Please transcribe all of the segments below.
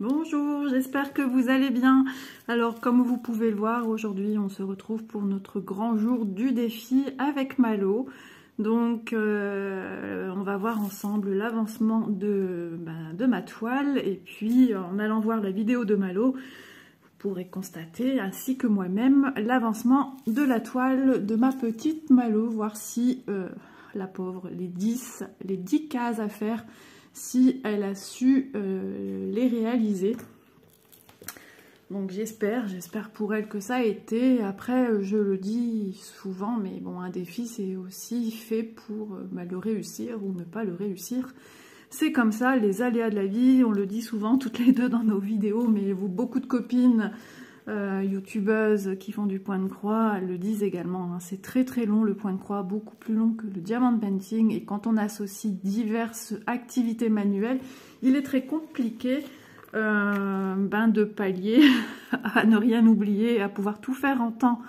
Bonjour, j'espère que vous allez bien. Alors comme vous pouvez le voir, aujourd'hui on se retrouve pour notre grand jour du défi avec Malo. Donc on va voir ensemble l'avancement de ma toile, et puis en allant voir la vidéo de Malo, vous pourrez constater, ainsi que moi-même, l'avancement de la toile de ma petite Malo, voir si la pauvre, les 10 cases à faire, si elle a su les réaliser. Donc j'espère pour elle que ça a été. Après, je le dis souvent, mais bon, un défi c'est aussi fait pour le réussir ou ne pas le réussir. C'est comme ça, les aléas de la vie, on le dit souvent toutes les deux dans nos vidéos, mais beaucoup de copines youtubeuses qui font du point de croix le disent également, hein. C'est très très long le point de croix, beaucoup plus long que le diamond painting, et quand on associe diverses activités manuelles, il est très compliqué de pallier à ne rien oublier, à pouvoir tout faire en temps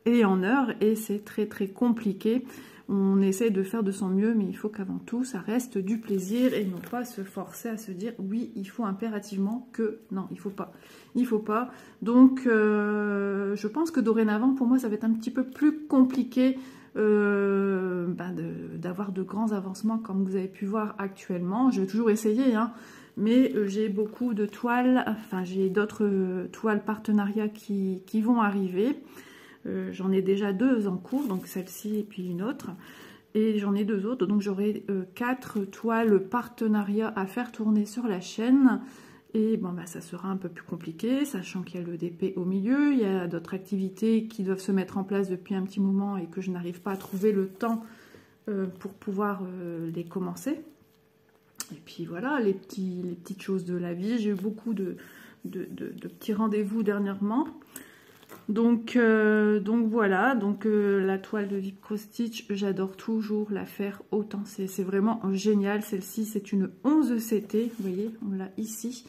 et en heure, et c'est très très compliqué. On essaie de faire de son mieux, mais il faut qu'avant tout, ça reste du plaisir et non pas se forcer à se dire oui, il faut impérativement que... Non, il faut pas. Il faut pas. Donc, je pense que dorénavant, pour moi, ça va être un petit peu plus compliqué d'avoir de grands avancements comme vous avez pu voir actuellement. Je vais toujours essayer, hein, mais j'ai beaucoup de toiles, enfin, j'ai d'autres toiles partenariats qui vont arriver. J'en ai déjà 2 en cours, donc celle-ci et puis une autre, et j'en ai 2 autres, donc j'aurai 4 toiles partenariat à faire tourner sur la chaîne. Et bon, ça sera un peu plus compliqué, sachant qu'il y a le DP au milieu, il y a d'autres activités qui doivent se mettre en place depuis un petit moment et que je n'arrive pas à trouver le temps pour pouvoir les commencer. Et puis voilà, les petites choses de la vie. J'ai eu beaucoup de petits rendez-vous dernièrement. Donc voilà, la toile de Vip Cross Stitch, j'adore toujours la faire autant, c'est vraiment génial. Celle-ci c'est une 11 CT, vous voyez, on l'a ici.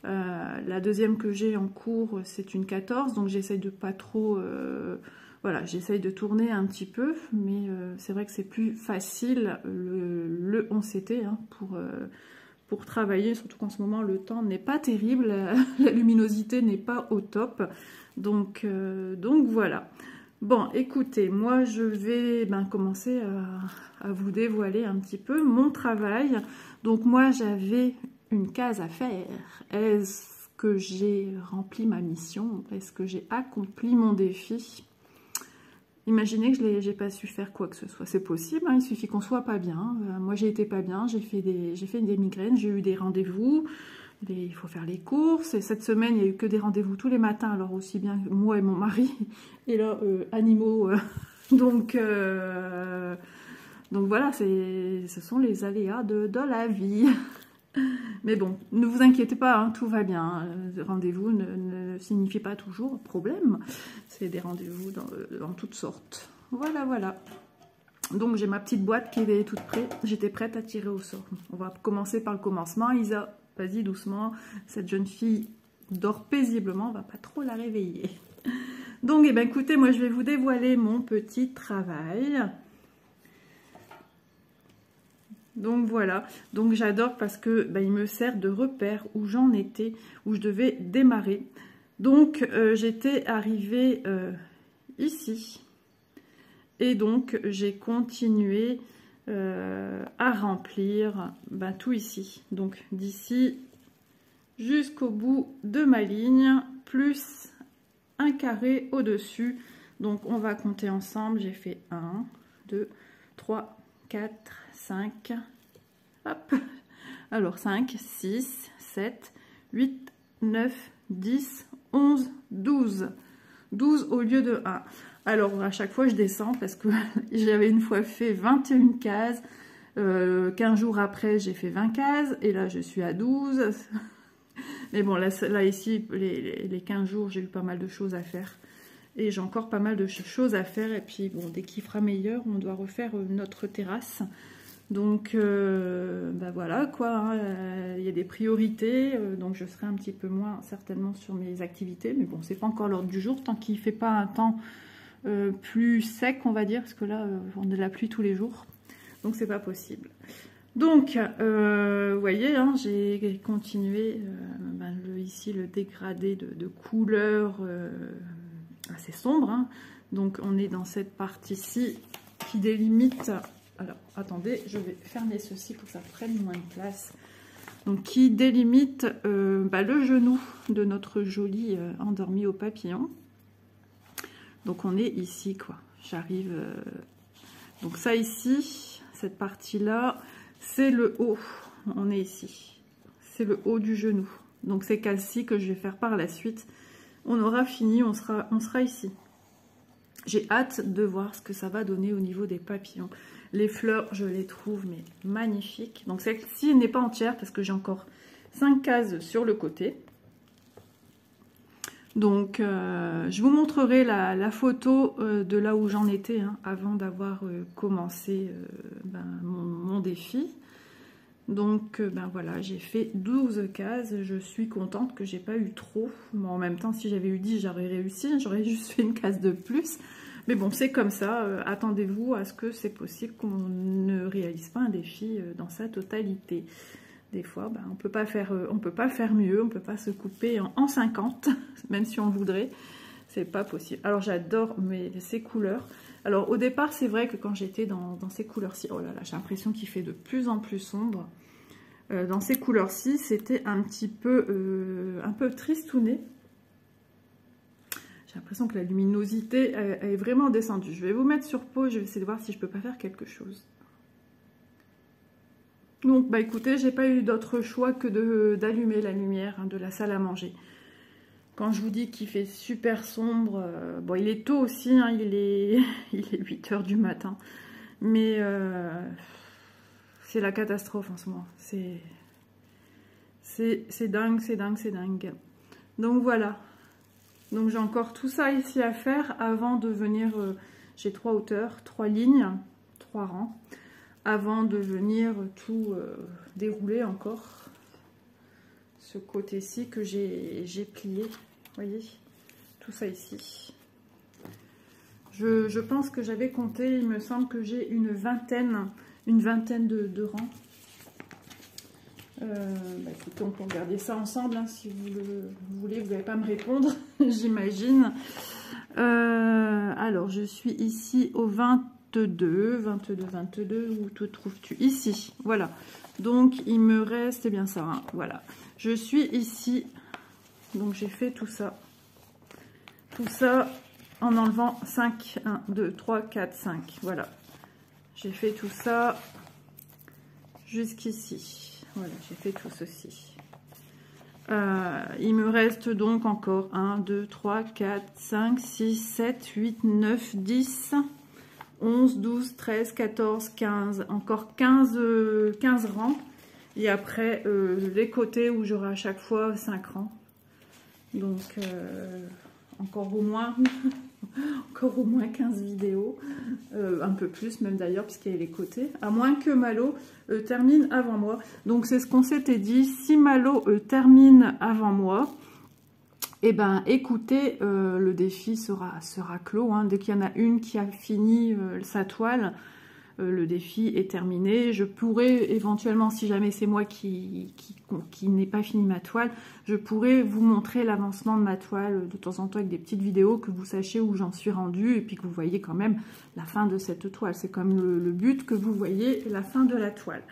La deuxième que j'ai en cours c'est une 14, donc j'essaye de pas trop, voilà, j'essaye de tourner un petit peu, mais c'est vrai que c'est plus facile le 11 CT hein, pour travailler, surtout qu'en ce moment le temps n'est pas terrible, la luminosité n'est pas au top. Donc voilà. Bon, écoutez, moi je vais commencer à vous dévoiler un petit peu mon travail. Donc moi j'avais une case à faire. Est-ce que j'ai rempli ma mission? Est-ce que j'ai accompli mon défi? Imaginez que j'ai pas su faire quoi que ce soit. C'est possible, hein, il suffit qu'on soit pas bien. Moi j'ai été pas bien, j'ai fait des migraines, j'ai eu des rendez-vous. Il faut faire les courses, et cette semaine il n'y a eu que des rendez-vous tous les matins, alors aussi bien moi et mon mari, et là animaux, donc voilà, ce sont les aléas de la vie. Mais bon, ne vous inquiétez pas, hein, tout va bien. Rendez-vous ne signifie pas toujours problème, c'est des rendez-vous dans toutes sortes. Voilà. Donc j'ai ma petite boîte qui est toute prête, j'étais prête à tirer au sort. On va commencer par le commencement. Isa, vas-y doucement, cette jeune fille dort paisiblement, on va pas trop la réveiller. Donc écoutez, moi je vais vous dévoiler mon petit travail. Donc voilà, donc j'adore parce que il me sert de repère où j'en étais, où je devais démarrer. Donc j'étais arrivée ici. Et donc j'ai continué à remplir tout ici. Donc d'ici jusqu'au bout de ma ligne, plus un carré au-dessus. Donc on va compter ensemble. J'ai fait 1, 2, 3, 4, 5. Hop. Alors 5, 6, 7, 8, 9, 10, 11, 12. 12 au lieu de 1. Alors à chaque fois je descends parce que j'avais une fois fait 21 cases, 15 jours après j'ai fait 20 cases et là je suis à 12. Mais bon là ici les 15 jours j'ai eu pas mal de choses à faire et j'ai encore pas mal de choses à faire, et puis bon, dès qu'il fera meilleur on doit refaire notre terrasse. Donc voilà quoi, hein, il y a des priorités, donc je serai un petit peu moins certainement sur mes activités, mais bon c'est pas encore l'ordre du jour tant qu'il ne fait pas un temps plus sec on va dire, parce que là on a de la pluie tous les jours, donc c'est pas possible. Donc vous voyez, hein, j'ai continué ici le dégradé de couleurs assez sombre, hein. Donc on est dans cette partie-ci qui délimite, alors attendez, je vais fermer ceci pour que ça prenne moins de place, donc qui délimite le genou de notre joli endormi au papillon. Donc on est ici quoi, j'arrive, donc ça ici, cette partie-là, c'est le haut, on est ici, c'est le haut du genou. Donc c'est casse-ci que je vais faire par la suite. On aura fini, on sera ici. J'ai hâte de voir ce que ça va donner au niveau des papillons. Les fleurs, je les trouve mais magnifiques. Donc celle-ci n'est pas entière parce que j'ai encore 5 cases sur le côté. Donc je vous montrerai la photo de là où j'en étais hein, avant d'avoir commencé mon défi. Donc voilà, j'ai fait 12 cases, je suis contente que j'ai pas eu trop. Bon, en même temps, si j'avais eu 10, j'aurais réussi, j'aurais juste fait une case de plus. Mais bon, c'est comme ça, attendez-vous à ce que c'est possible qu'on ne réalise pas un défi dans sa totalité. Des fois, on peut pas faire mieux, on peut pas se couper en 50, même si on voudrait, c'est pas possible. Alors j'adore ces couleurs. Alors au départ, c'est vrai que quand j'étais dans ces couleurs-ci, oh là là, j'ai l'impression qu'il fait de plus en plus sombre. Dans ces couleurs-ci, c'était un peu tristouné. J'ai l'impression que la luminosité est vraiment descendue. Je vais vous mettre sur pause, je vais essayer de voir si je peux pas faire quelque chose. Donc écoutez, j'ai pas eu d'autre choix que d'allumer la lumière hein, de la salle à manger. Quand je vous dis qu'il fait super sombre, bon il est tôt aussi, hein, il est 8 h du matin, mais c'est la catastrophe en ce moment, c'est dingue, c'est dingue, c'est dingue. Donc voilà, donc j'ai encore tout ça ici à faire avant de venir, j'ai 3 hauteurs, 3 lignes, 3 rangs, avant de venir tout dérouler encore. Ce côté-ci que j'ai plié, vous voyez, tout ça ici. Je pense que j'avais compté, il me semble que j'ai une vingtaine de rangs. Écoutez, on peut regarder ça ensemble, hein, si vous le voulez, vous n'allez pas me répondre, j'imagine. Alors, je suis ici au 22, où te trouves-tu? Ici, voilà. Donc, il me reste, c'est bien ça, hein, voilà. Je suis ici, donc j'ai fait tout ça en enlevant 5, 1, 2, 3, 4, 5, voilà. J'ai fait tout ça jusqu'ici, voilà, j'ai fait tout ceci. Il me reste donc encore 1, 2, 3, 4, 5, 6, 7, 8, 9, 10, 11, 12, 13, 14, 15, encore 15 rangs. Et après, les côtés où j'aurai à chaque fois 5 rangs. Donc, encore au moins 15 vidéos. Un peu plus même d'ailleurs, puisqu'il y a les côtés. À moins que Malo termine avant moi. Donc, c'est ce qu'on s'était dit. Si Malo termine avant moi, eh ben, écoutez, le défi sera clos. Hein. Dès qu'il y en a une qui a fini sa toile, le défi est terminé. Je pourrais éventuellement, si jamais c'est moi qui n'ai pas fini ma toile, je pourrais vous montrer l'avancement de ma toile de temps en temps avec des petites vidéos, que vous sachiez où j'en suis rendue et puis que vous voyez quand même la fin de cette toile. C'est comme le but, que vous voyez la fin de la toile.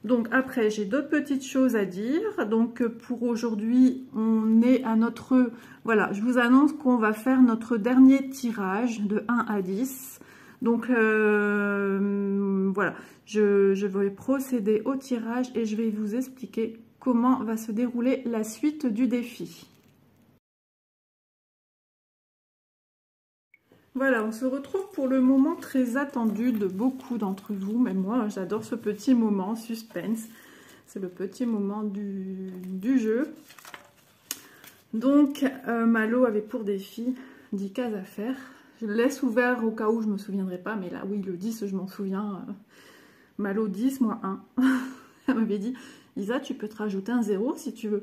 Donc après, j'ai d'autres petites choses à dire. Donc pour aujourd'hui, on est à notre... Voilà, je vous annonce qu'on va faire notre dernier tirage de 1 à 10. Donc voilà, je vais procéder au tirage et je vais vous expliquer comment va se dérouler la suite du défi. Voilà, on se retrouve pour le moment très attendu de beaucoup d'entre vous, même moi, j'adore ce petit moment, suspense. C'est le petit moment du jeu. Donc, Malo avait pour défi 10 cases à faire. Je le laisse ouvert au cas où je me souviendrai pas, mais là, oui, le 10, je m'en souviens. Malo 10, moi 1. Elle m'avait dit, Isa, tu peux te rajouter un 0 si tu veux.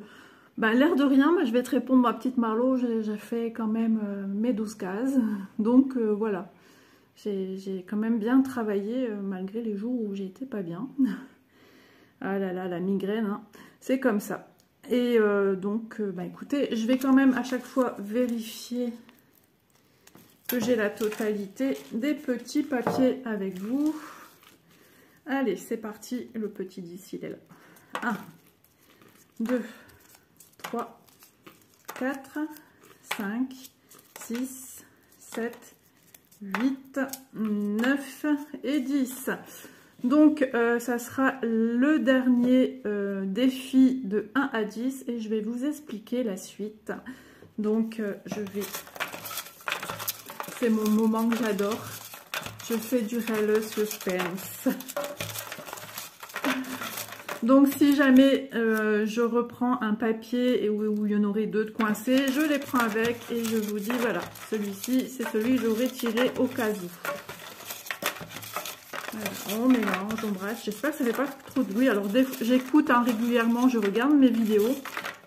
Ben, l'air de rien, je vais te répondre, ma petite Marlo, j'ai fait quand même mes 12 cases. Donc voilà, j'ai quand même bien travaillé malgré les jours où j'étais pas bien. Ah là là, la migraine, hein. C'est comme ça. Et donc, bah, écoutez, je vais quand même à chaque fois vérifier que j'ai la totalité des petits papiers avec vous. Allez, c'est parti. Le petit 10, il est là. 1, 2, 3, 4, 5, 6, 7, 8, 9 et 10. Donc, ça sera le dernier défi de 1 à 10 et je vais vous expliquer la suite. Donc, c'est mon moment que j'adore. Je fais durer le suspense. Donc, si jamais je reprends un papier où il y en aurait 2 de coincés, je les prends avec et je vous dis, voilà, celui-ci, c'est celui que j'aurais tiré au cas où. Voilà, on mélange, on brasse. J'espère que ça ne fait pas trop de bruit. Alors, j'écoute régulièrement, je regarde mes vidéos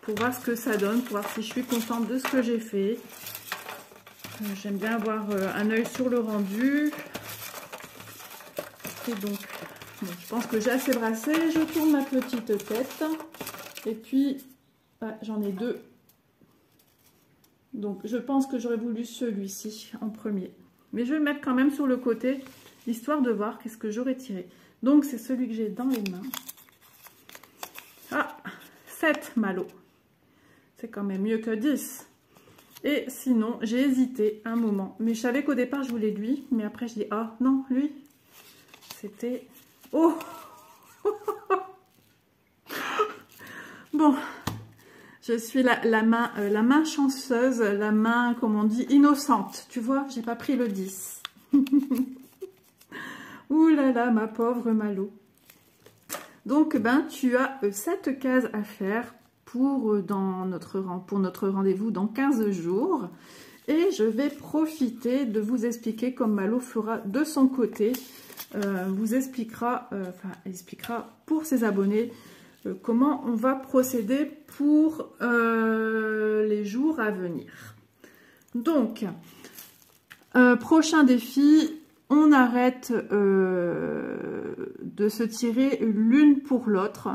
pour voir ce que ça donne, pour voir si je suis contente de ce que j'ai fait. J'aime bien avoir un œil sur le rendu. Et donc, bon, je pense que j'ai assez brassé. Je tourne ma petite tête. Et puis, j'en ai 2. Donc, je pense que j'aurais voulu celui-ci en premier. Mais je vais le mettre quand même sur le côté, histoire de voir qu'est-ce que j'aurais tiré. Donc, c'est celui que j'ai dans les mains. Ah, 7 Malo. C'est quand même mieux que 10. Et sinon, j'ai hésité un moment. Mais je savais qu'au départ, je voulais lui. Mais après, je dis, ah non, lui. C'était... Oh. Bon, je suis la main chanceuse, la main, comme on dit, innocente. Tu vois, j'ai pas pris le 10. Ouh là là, ma pauvre Malo. Donc, ben, tu as 7 cases à faire pour notre rendez-vous dans 15 jours. Et je vais profiter de vous expliquer, comme Malo fera de son côté, vous expliquera pour ses abonnés comment on va procéder pour les jours à venir. Donc, prochain défi, on arrête de se tirer l'une pour l'autre.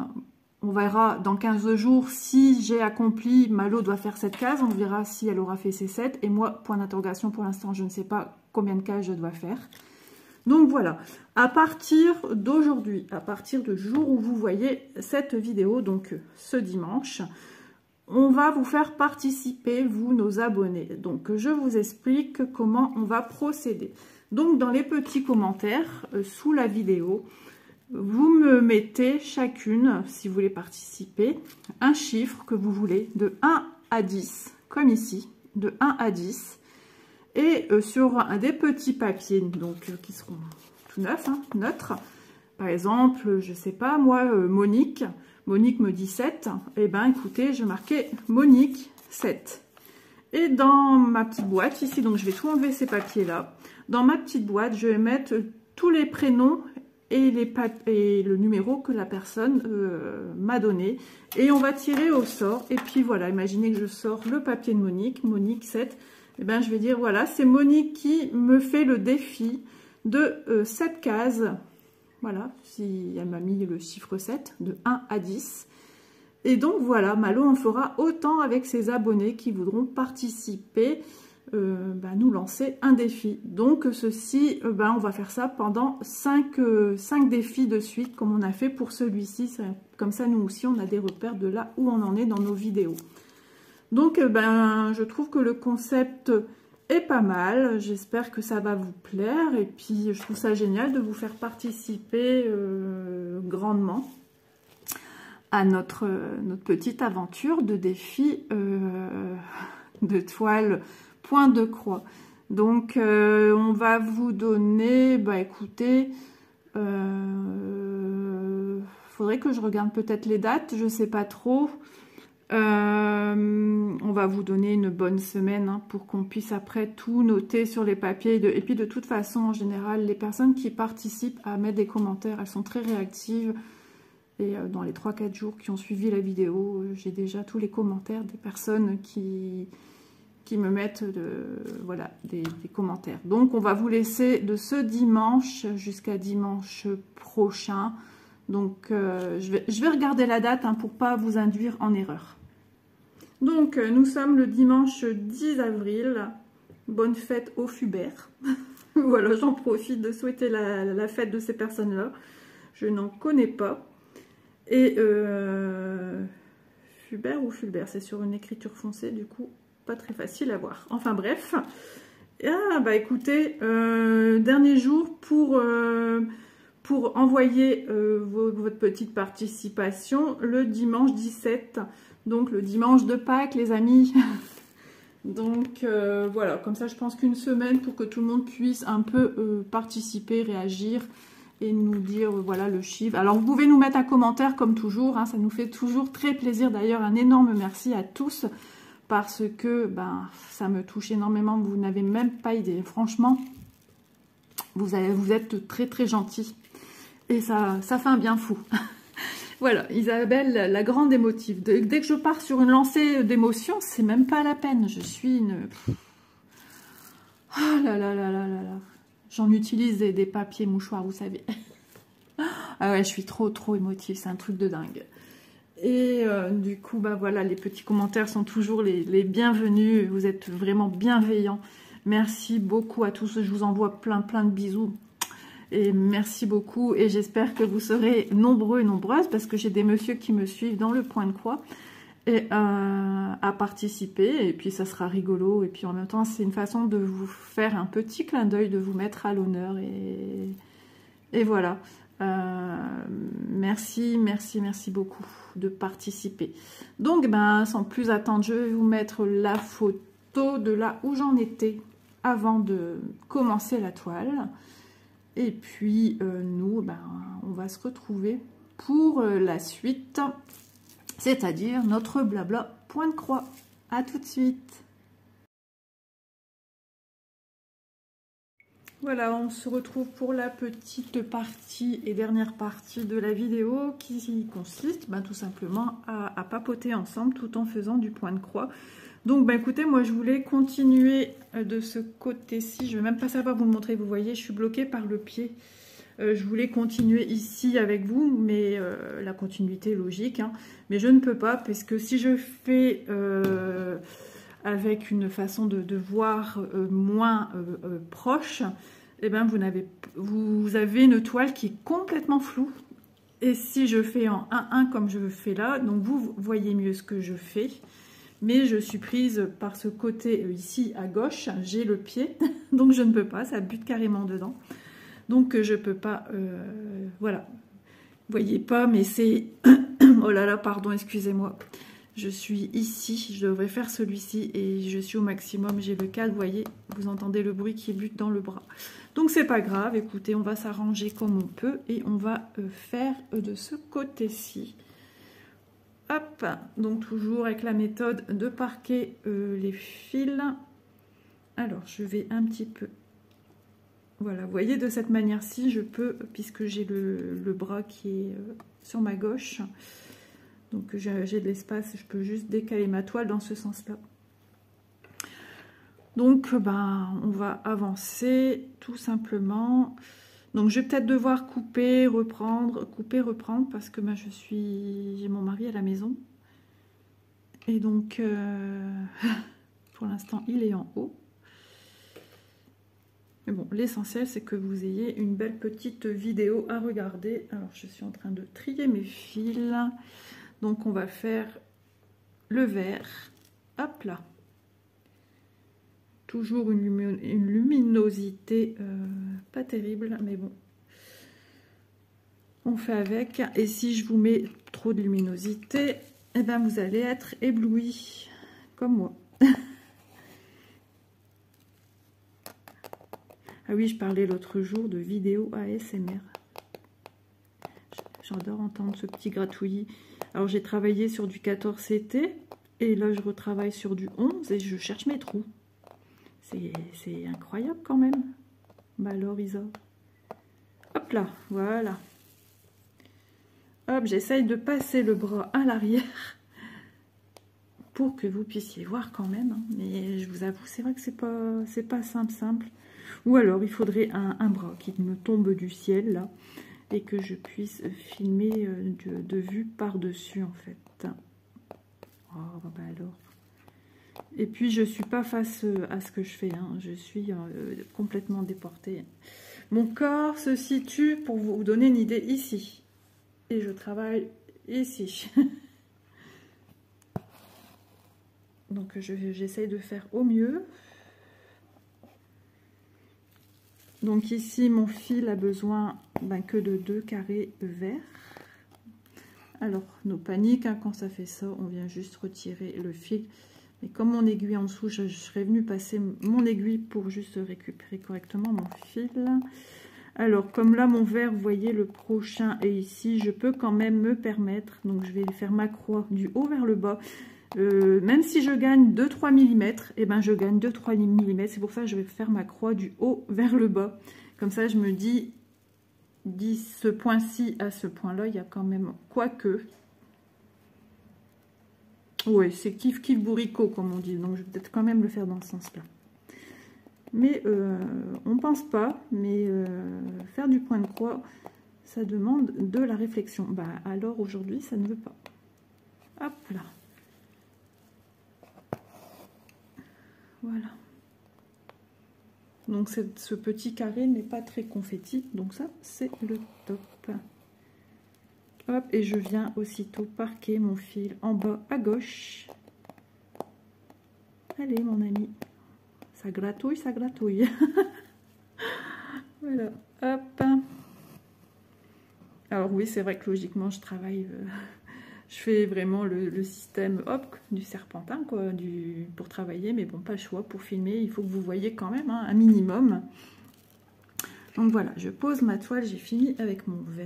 On verra dans 15 jours si j'ai accompli, Malo doit faire 7 cases, on verra si elle aura fait ses 7. Et moi, point d'interrogation, pour l'instant, je ne sais pas combien de cases je dois faire. Donc voilà, à partir d'aujourd'hui, à partir du jour où vous voyez cette vidéo, donc ce dimanche, on va vous faire participer, vous, nos abonnés. Donc je vous explique comment on va procéder. Donc dans les petits commentaires sous la vidéo, vous me mettez chacune, si vous voulez participer, un chiffre que vous voulez de 1 à 10, comme ici, de 1 à 10. Et sur des petits papiers, donc qui seront tout neufs, hein, neutres. Par exemple, je sais pas, moi, Monique me dit 7. Eh bien, écoutez, je marquais Monique 7. Et dans ma petite boîte, ici, donc je vais tout enlever ces papiers-là. Dans ma petite boîte, je vais mettre tous les prénoms et le numéro que la personne m'a donné. Et on va tirer au sort. Et puis voilà, imaginez que je sors le papier de Monique, Monique 7. Eh bien, je vais dire, voilà, c'est Monique qui me fait le défi de 7 cases. Voilà, si elle m'a mis le chiffre 7, de 1 à 10. Et donc, voilà, Malo en fera autant avec ses abonnés qui voudront participer, nous lancer un défi. Donc, ceci, on va faire ça pendant 5 défis de suite, comme on a fait pour celui-ci. Comme ça, nous aussi, on a des repères de là où on en est dans nos vidéos. Donc, je trouve que le concept est pas mal. J'espère que ça va vous plaire. Et puis, je trouve ça génial de vous faire participer grandement à notre petite aventure de défi de toile point de croix. Donc, on va vous donner, écoutez, faudrait que je regarde peut-être les dates, je sais pas trop. On va vous donner une bonne semaine pour qu'on puisse après tout noter sur les papiers. Et puis de toute façon, en général, les personnes qui participent à mettre des commentaires, elles sont très réactives. Et dans les 3-4 jours qui ont suivi la vidéo, j'ai déjà tous les commentaires des personnes qui me mettent des commentaires. Donc on va vous laisser de ce dimanche jusqu'à dimanche prochain. Donc, je vais regarder la date hein, pour pas vous induire en erreur. Donc, nous sommes le dimanche 10 avril. Bonne fête aux Fubert. Voilà, j'en profite de souhaiter la fête de ces personnes-là. Je n'en connais pas. Et Fubert ou Fulbert, c'est sur une écriture foncée, du coup, pas très facile à voir. Enfin bref. Ah, bah écoutez, dernier jour pour envoyer votre petite participation le dimanche 17. Donc le dimanche de Pâques, les amis. Donc voilà, comme ça je pense qu'une semaine pour que tout le monde puisse un peu participer, réagir et nous dire voilà le chiffre. Alors vous pouvez nous mettre un commentaire comme toujours, hein, ça nous fait toujours très plaisir. D'ailleurs un énorme merci à tous parce que ben, ça me touche énormément, vous n'avez même pas idée. Franchement, vous êtes très très gentils et ça fait un bien fou. Voilà, Isabelle, la grande émotive. Dès que je pars sur une lancée d'émotion, c'est même pas la peine. Je suis une... Oh là là là là là là. J'en utilise des papiers mouchoirs, vous savez. Ah ouais, je suis trop émotive, c'est un truc de dingue. Et du coup, bah voilà, les petits commentaires sont toujours les bienvenus. Vous êtes vraiment bienveillants. Merci beaucoup à tous. Je vous envoie plein de bisous. Et merci beaucoup et j'espère que vous serez nombreux et nombreuses parce que j'ai des messieurs qui me suivent dans le point de croix et à participer et puis ça sera rigolo et puis en même temps c'est une façon de vous faire un petit clin d'œil, de vous mettre à l'honneur et voilà. Merci beaucoup de participer. Donc ben sans plus attendre, je vais vous mettre la photo de là où j'en étais avant de commencer la toile. Et puis, nous, ben, on va se retrouver pour la suite, c'est-à-dire notre blabla point de croix. À tout de suite. Voilà, on se retrouve pour la petite partie et dernière partie de la vidéo qui consiste ben, tout simplement à papoter ensemble tout en faisant du point de croix. Donc, bah, écoutez, moi, je voulais continuer de ce côté-ci. Je ne vais même pas savoir vous le montrer. Vous voyez, je suis bloquée par le pied. Je voulais continuer ici avec vous, mais la continuité est logique. Hein, mais je ne peux pas, parce que si je fais avec une façon de voir moins proche, eh ben, vous avez une toile qui est complètement floue. Et si je fais en 1-1 comme je fais là, donc vous voyez mieux ce que je fais. Mais je suis prise par ce côté ici à gauche, j'ai le pied, donc je ne peux pas, ça bute carrément dedans. Donc je peux pas, voilà. Vous voyez pas, mais c'est... Oh là là, pardon, excusez-moi. Je suis ici, je devrais faire celui-ci et je suis au maximum, j'ai le cadre, vous voyez, vous entendez le bruit qui bute dans le bras. Donc c'est pas grave, écoutez, on va s'arranger comme on peut et on va faire de ce côté-ci. Hop, donc toujours avec la méthode de parquer les fils. Alors, je vais un petit peu... Voilà, vous voyez, de cette manière-ci, je peux, puisque j'ai le bras qui est sur ma gauche, donc j'ai de l'espace, je peux juste décaler ma toile dans ce sens-là. Donc, ben, on va avancer tout simplement. Donc, je vais peut-être devoir couper, reprendre, parce que ben, j'ai mon mari à la maison. Et donc, pour l'instant, il est en haut. Mais bon, l'essentiel, c'est que vous ayez une belle petite vidéo à regarder. Alors, je suis en train de trier mes fils. Donc, on va faire le vert. Hop là. Toujours une luminosité pas terrible, mais bon. On fait avec. Et si je vous mets trop de luminosité, eh ben, vous allez être ébloui, comme moi. Ah oui, je parlais l'autre jour de vidéo ASMR. J'adore entendre ce petit gratouillis. Alors, j'ai travaillé sur du 14 CT. Et là, je retravaille sur du 11 et je cherche mes trous. C'est incroyable quand même. Bah alors, Isa. Hop là, voilà. Hop, j'essaye de passer le bras à l'arrière pour que vous puissiez voir quand même. Hein. Mais je vous avoue, c'est vrai que c'est pas simple. Ou alors, il faudrait un bras qui me tombe du ciel, là. et que je puisse filmer de vue par-dessus en fait. Oh bah alors. Et puis je suis pas face à ce que je fais, hein. Je suis complètement déportée. Mon corps se situe, pour vous donner une idée, ici. Et je travaille ici. Donc j'essaye de faire au mieux. Donc ici, mon fil a besoin que de 2 carrés verts. Alors, nos paniques, hein, quand ça fait ça, on vient juste retirer le fil. Mais comme mon aiguille en dessous, je serais venue passer mon aiguille pour juste récupérer correctement mon fil. Alors, comme là, mon vert, vous voyez, le prochain est ici, je peux quand même me permettre. Donc, je vais faire ma croix du haut vers le bas. Même si je gagne 2-3 mm, et ben je gagne 2-3 mm. C'est pour ça que je vais faire ma croix du haut vers le bas. Comme ça, je me dis ce point-ci à ce point-là, il y a quand même, quoique. Ouais, c'est kiff kiff bourricot, comme on dit. Donc, je vais peut-être quand même le faire dans ce sens-là. Mais on ne pense pas, mais faire du point de croix, ça demande de la réflexion. Bah, alors aujourd'hui, ça ne veut pas. Hop là. Voilà. Donc ce petit carré n'est pas très confetti, donc ça c'est le top. Hop, et je viens aussitôt parquer mon fil en bas à gauche. Allez mon ami, ça gratouille, ça gratouille. Voilà, hop. Alors oui, c'est vrai que logiquement je travaille... Je fais vraiment le système hop, du serpentin quoi, pour travailler, mais bon, pas le choix. Pour filmer, il faut que vous voyez quand même hein, un minimum. Donc voilà, je pose ma toile, j'ai fini avec mon verre.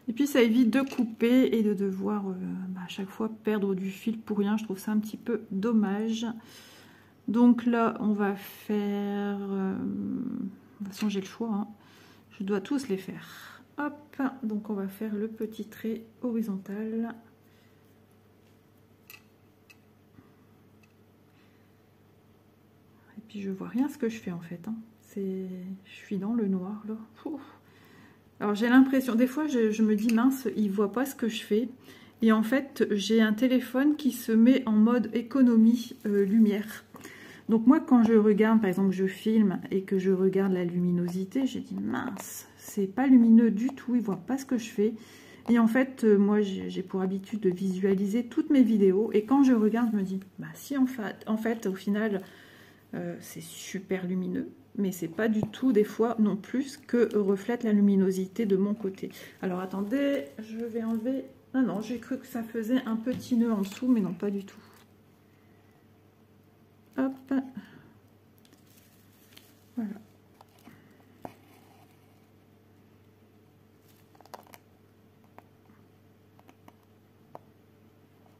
Et puis ça évite de couper et de devoir à chaque fois perdre du fil pour rien. Je trouve ça un petit peu dommage. Donc là, on va faire... de toute façon, j'ai le choix. Hein. Je dois tous les faire. Hop, donc on va faire le petit trait horizontal. Et puis je vois rien ce que je fais en fait. Hein. Je suis dans le noir là. Ouf. Alors j'ai l'impression, des fois je me dis mince, il voit pas ce que je fais. Et en fait j'ai un téléphone qui se met en mode économie lumière. Donc moi quand je regarde, par exemple je filme et que je regarde la luminosité, j'ai dit mince. C'est pas lumineux du tout, ils voient pas ce que je fais. Et en fait, moi, j'ai pour habitude de visualiser toutes mes vidéos. Et quand je regarde, je me dis, bah si, en fait au final, c'est super lumineux. Mais c'est pas du tout, des fois, non plus, que reflète la luminosité de mon côté. Alors, attendez, je vais enlever... Ah non, j'ai cru que ça faisait un petit nœud en dessous, mais non, pas du tout. Hop. Voilà.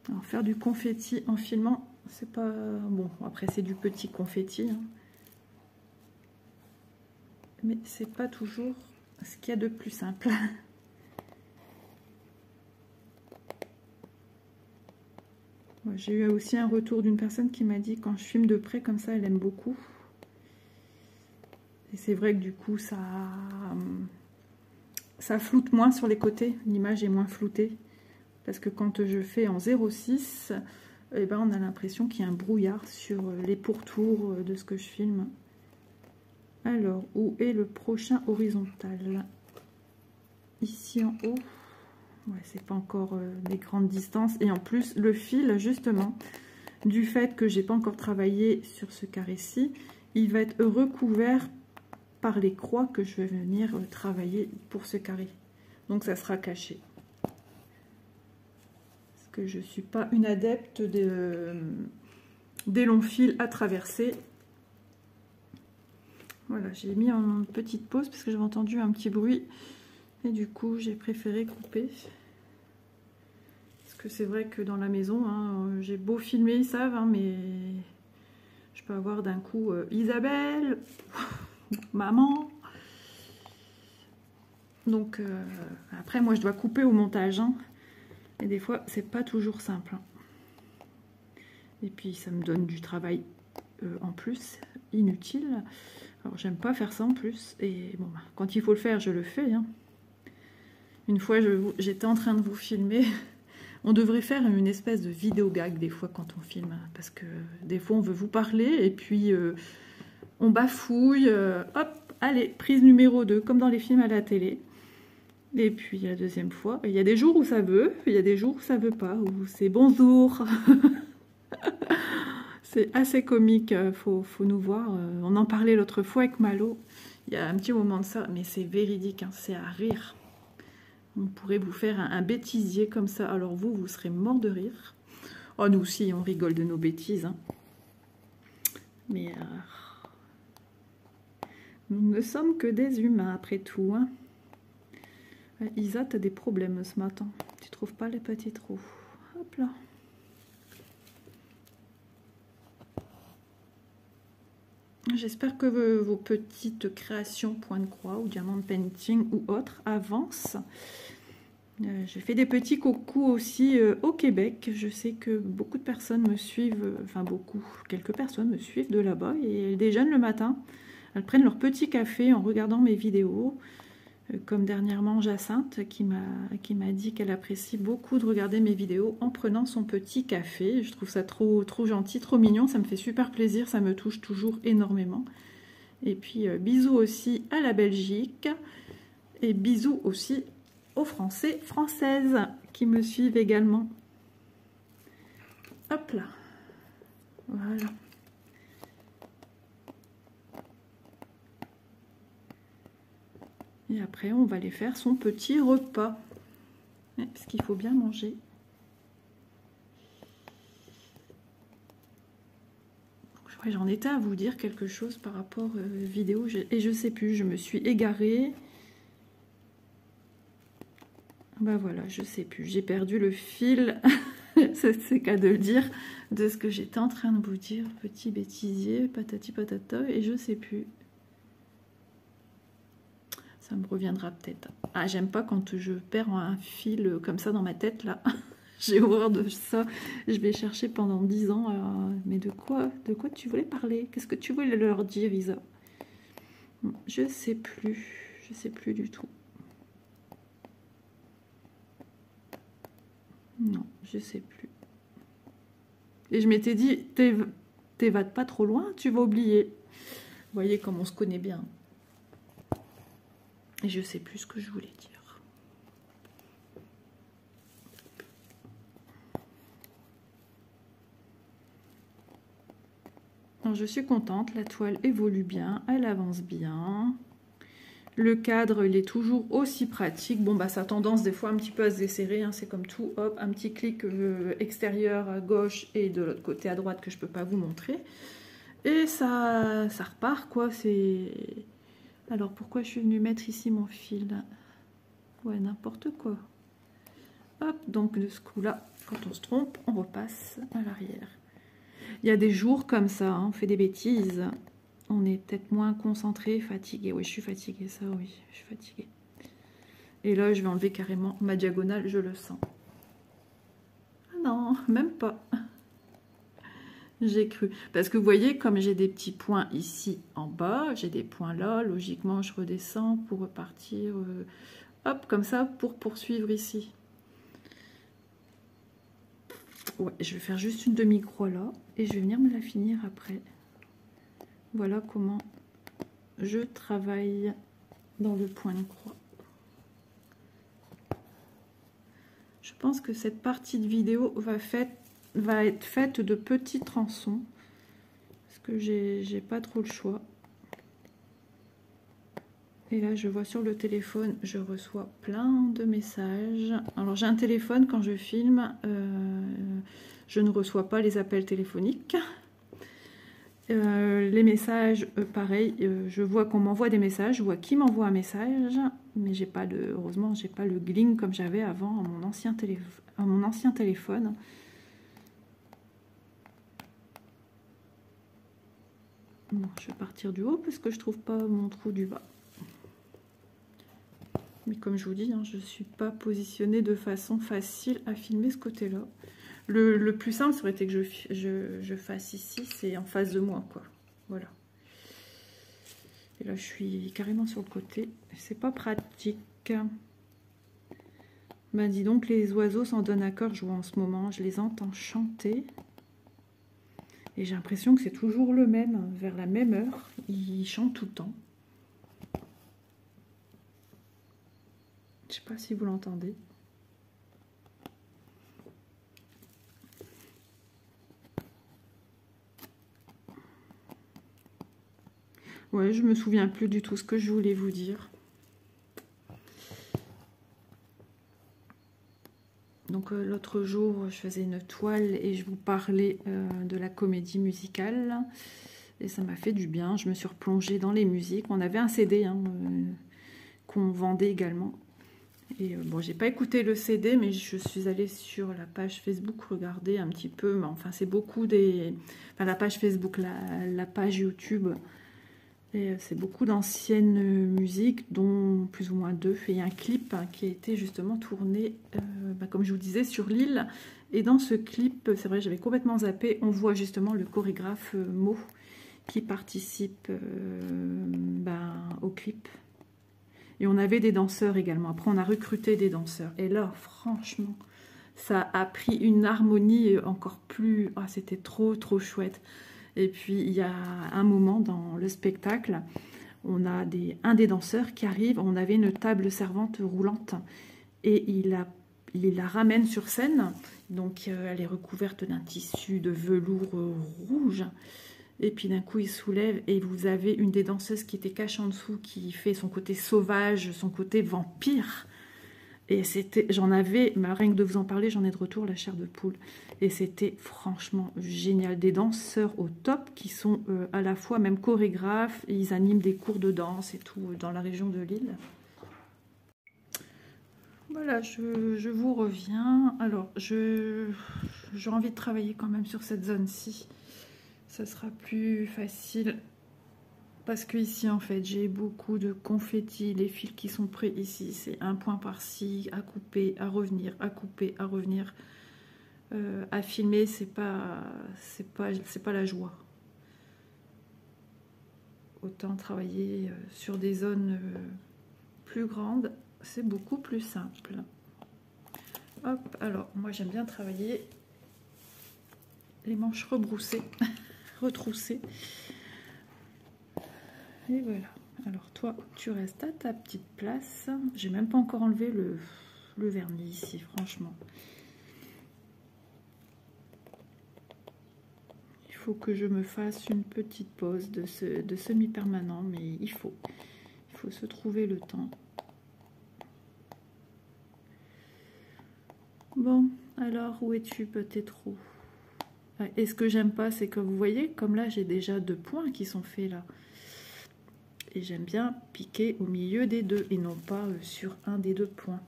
Alors, faire du confetti en filmant, c'est pas... Bon, après, c'est du petit confetti. Hein. Mais c'est pas toujours ce qu'il y a de plus simple. J'ai eu aussi un retour d'une personne qui m'a dit quand je filme de près comme ça, elle aime beaucoup. Et c'est vrai que du coup, ça floute moins sur les côtés. L'image est moins floutée. Parce que quand je fais en 0,6, eh ben, on a l'impression qu'il y a un brouillard sur les pourtours de ce que je filme. Alors, où est le prochain horizontal? Ici en haut. Ouais, c'est pas encore des grandes distances. Et en plus, le fil, justement, du fait que j'ai pas encore travaillé sur ce carré-ci, il va être recouvert par les croix que je vais venir travailler pour ce carré. Donc, ça sera caché. Que je ne suis pas une adepte des longs fils à traverser. Voilà, j'ai mis en petite pause parce que j'avais entendu un petit bruit et du coup j'ai préféré couper. Parce que c'est vrai que dans la maison, hein, j'ai beau filmer, ils savent, hein, mais je peux avoir d'un coup Isabelle, maman. Donc après moi je dois couper au montage. Hein. Et des fois, c'est pas toujours simple. Et puis, ça me donne du travail en plus. inutile. Alors j'aime pas faire ça en plus. Et bon, quand il faut le faire, je le fais. Hein. Une fois, j'étais en train de vous filmer. On devrait faire une espèce de vidéo gag des fois quand on filme. Parce que des fois, on veut vous parler et puis on bafouille. Hop, allez, prise numéro 2, comme dans les films à la télé. Et puis la deuxième fois, il y a des jours où ça veut, il y a des jours où ça veut pas, où c'est bonjour. C'est assez comique, faut nous voir. On en parlait l'autre fois avec Malo, il y a un petit moment de ça, mais c'est véridique, hein, c'est à rire. On pourrait vous faire un bêtisier comme ça, alors vous serez mort de rire. Oh, nous aussi, on rigole de nos bêtises. Hein. Mais nous ne sommes que des humains après tout, hein. Isa, t'as des problèmes ce matin. Tu trouves pas les petits trous? Hop là. J'espère que vos petites créations point de croix ou diamant painting ou autres avancent. J'ai fait des petits coucous aussi au Québec. Je sais que beaucoup de personnes me suivent, enfin beaucoup, quelques personnes me suivent de là-bas et elles déjeunent le matin. Elles prennent leur petit café en regardant mes vidéos. Comme dernièrement Jacinthe qui m'a dit qu'elle apprécie beaucoup de regarder mes vidéos en prenant son petit café. Je trouve ça trop gentil, trop mignon, ça me fait super plaisir, ça me touche toujours énormément. Et puis bisous aussi à la Belgique et bisous aussi aux Français, Françaises qui me suivent également. Hop là, voilà. Et après, on va aller faire son petit repas. Parce qu'il faut bien manger. J'en étais à vous dire quelque chose par rapport vidéo. Et je sais plus, je me suis égarée. Bah voilà, je sais plus. J'ai perdu le fil, c'est qu'à de le dire, de ce que j'étais en train de vous dire. Petit bêtisier, patati patata, et je sais plus. Ça me reviendra peut-être. Ah, j'aime pas quand je perds un fil comme ça dans ma tête, là. J'ai horreur de ça. Je vais chercher pendant 10 ans. Mais de quoi tu voulais parler? Qu'est-ce que tu voulais leur dire, Isa? Je sais plus. Je sais plus du tout. Non, je sais plus. Et je m'étais dit, t'évades pas trop loin, tu vas oublier. Vous voyez comme on se connaît bien. Et je sais plus ce que je voulais dire. Alors je suis contente, la toile évolue bien, elle avance bien. Le cadre, il est toujours aussi pratique. Bon, bah ça a tendance des fois un petit peu à se desserrer, hein, c'est comme tout. Hop, un petit clic extérieur à gauche et de l'autre côté à droite que je peux pas vous montrer. Et ça repart, quoi, c'est... Alors, pourquoi je suis venue mettre ici mon fil? Ouais, n'importe quoi. Hop, donc de ce coup-là, quand on se trompe, on repasse à l'arrière. Il y a des jours comme ça, hein, on fait des bêtises. On est peut-être moins concentré, fatigué. Oui, je suis fatiguée, ça, oui, je suis fatiguée. Et là, je vais enlever carrément ma diagonale, je le sens. Ah non, même pas. J'ai cru. Parce que vous voyez, comme j'ai des petits points ici en bas, j'ai des points là, logiquement, je redescends pour repartir, hop, comme ça, pour poursuivre ici. Ouais, je vais faire juste une demi-croix là, et je vais venir me la finir après. Voilà comment je travaille dans le point de croix. Je pense que cette partie de vidéo va être faite de petits tronçons parce que j'ai pas trop le choix. Et là je vois sur le téléphone, je reçois plein de messages. Alors j'ai un téléphone, quand je filme, je ne reçois pas les appels téléphoniques. Les messages, pareil, je vois qu'on m'envoie des messages, je vois qui m'envoie un message, mais j'ai pas heureusement j'ai pas le gling comme j'avais avant à mon ancien téléphone. Bon, je vais partir du haut parce que je trouve pas mon trou du bas. Mais comme je vous dis, hein, je suis pas positionnée de façon facile à filmer ce côté-là. Le plus simple, ça aurait été que je fasse ici, c'est en face de moi, quoi. Voilà. Et là, je suis carrément sur le côté. C'est pas pratique. Ben, dis donc, les oiseaux s'en donnent à cœur joie en ce moment. Je les entends chanter. Et j'ai l'impression que c'est toujours le même, vers la même heure. Ils chantent tout le temps. Je sais pas si vous l'entendez. Ouais, je me souviens plus du tout ce que je voulais vous dire. Donc l'autre jour, je faisais une toile et je vous parlais de la comédie musicale. Et ça m'a fait du bien. Je me suis replongée dans les musiques. On avait un CD qu'on vendait également. Et bon, j'ai pas écouté le CD, mais je suis allée sur la page Facebook regarder un petit peu. Mais enfin, c'est beaucoup des... Enfin, la page Facebook, la page YouTube. Et c'est beaucoup d'anciennes musiques, dont plus ou moins 2. Et il y a un clip qui a été justement tourné, comme je vous disais, sur l'île. Et dans ce clip, c'est vrai, j'avais complètement zappé, on voit justement le chorégraphe Mo qui participe au clip. Et on avait des danseurs également. Après, on a recruté des danseurs. Et là, franchement, ça a pris une harmonie encore plus... Ah, c'était trop, trop chouette. Et puis, il y a un moment dans le spectacle, on a un des danseurs qui arrive. On avait une table servante roulante. Et il la ramène sur scène. Donc, elle est recouverte d'un tissu de velours rouge. Et puis d'un coup, il soulève et vous avez une des danseuses qui était cachée en dessous, qui fait son côté sauvage, son côté vampire. Et c'était, j'en avais, mais rien que de vous en parler, j'en ai de retour la chair de poule. Et c'était franchement génial. Des danseurs au top qui sont à la fois même chorégraphes, et ils animent des cours de danse et tout dans la région de Lille. Voilà, je vous reviens. Alors, j'ai envie de travailler quand même sur cette zone-ci. Ça sera plus facile parce que ici en fait j'ai beaucoup de confettis, les fils qui sont prêts ici, c'est un point par-ci, à couper, à revenir, à couper, à revenir, à filmer, c'est pas la joie. Autant travailler sur des zones plus grandes, c'est beaucoup plus simple. Hop, alors moi j'aime bien travailler les manches rebroussées. Retroussé. Et voilà. Alors toi, tu restes à ta petite place. J'ai même pas encore enlevé le vernis ici, franchement. Il faut que je me fasse une petite pause de semi-permanent, mais il faut se trouver le temps. Bon, alors où es-tu, petit trou? Et ce que j'aime pas, c'est que vous voyez, comme là, j'ai déjà 2 points qui sont faits là. Et j'aime bien piquer au milieu des 2 et non pas sur un des 2 points.